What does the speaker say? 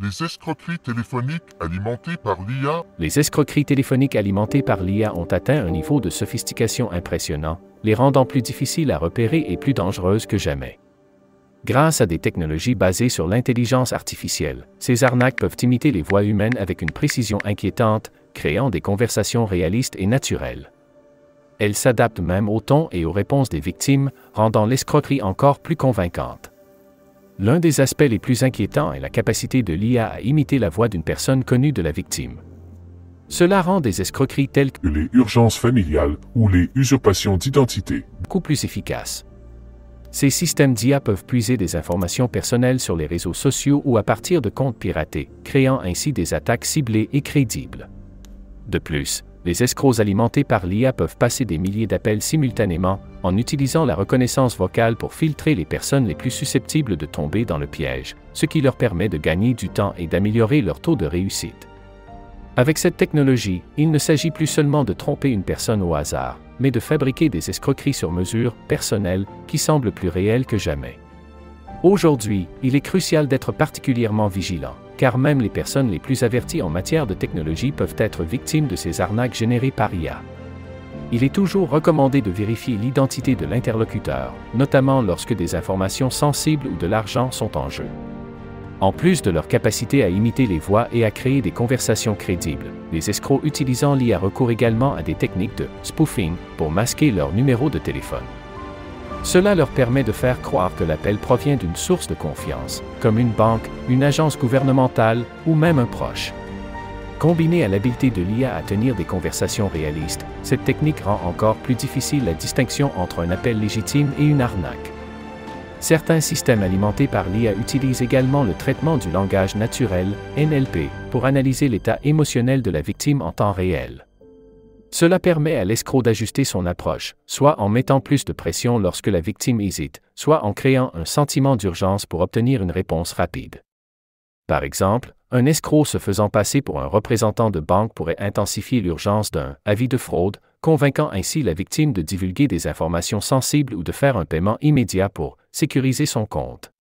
Les escroqueries téléphoniques alimentées par l'IA. Les escroqueries téléphoniques alimentées par l'IA ont atteint un niveau de sophistication impressionnant, les rendant plus difficiles à repérer et plus dangereuses que jamais. Grâce à des technologies basées sur l'intelligence artificielle, ces arnaques peuvent imiter les voix humaines avec une précision inquiétante, créant des conversations réalistes et naturelles. Elles s'adaptent même au ton et aux réponses des victimes, rendant l'escroquerie encore plus convaincante. L'un des aspects les plus inquiétants est la capacité de l'IA à imiter la voix d'une personne connue de la victime. Cela rend des escroqueries telles que les urgences familiales ou les usurpations d'identité beaucoup plus efficaces. Ces systèmes d'IA peuvent puiser des informations personnelles sur les réseaux sociaux ou à partir de comptes piratés, créant ainsi des attaques ciblées et crédibles. De plus, les escrocs alimentés par l'IA peuvent passer des milliers d'appels simultanément, en utilisant la reconnaissance vocale pour filtrer les personnes les plus susceptibles de tomber dans le piège, ce qui leur permet de gagner du temps et d'améliorer leur taux de réussite. Avec cette technologie, il ne s'agit plus seulement de tromper une personne au hasard, mais de fabriquer des escroqueries sur mesure, personnelles, qui semblent plus réelles que jamais. Aujourd'hui, il est crucial d'être particulièrement vigilant, car même les personnes les plus averties en matière de technologie peuvent être victimes de ces arnaques générées par IA. Il est toujours recommandé de vérifier l'identité de l'interlocuteur, notamment lorsque des informations sensibles ou de l'argent sont en jeu. En plus de leur capacité à imiter les voix et à créer des conversations crédibles, les escrocs utilisant l'IA recourent également à des techniques de spoofing pour masquer leur numéro de téléphone. Cela leur permet de faire croire que l'appel provient d'une source de confiance, comme une banque, une agence gouvernementale ou même un proche. Combinée à l'habileté de l'IA à tenir des conversations réalistes, cette technique rend encore plus difficile la distinction entre un appel légitime et une arnaque. Certains systèmes alimentés par l'IA utilisent également le traitement du langage naturel, NLP, pour analyser l'état émotionnel de la victime en temps réel. Cela permet à l'escroc d'ajuster son approche, soit en mettant plus de pression lorsque la victime hésite, soit en créant un sentiment d'urgence pour obtenir une réponse rapide. Par exemple, un escroc se faisant passer pour un représentant de banque pourrait intensifier l'urgence d'un avis de fraude, convainquant ainsi la victime de divulguer des informations sensibles ou de faire un paiement immédiat pour sécuriser son compte.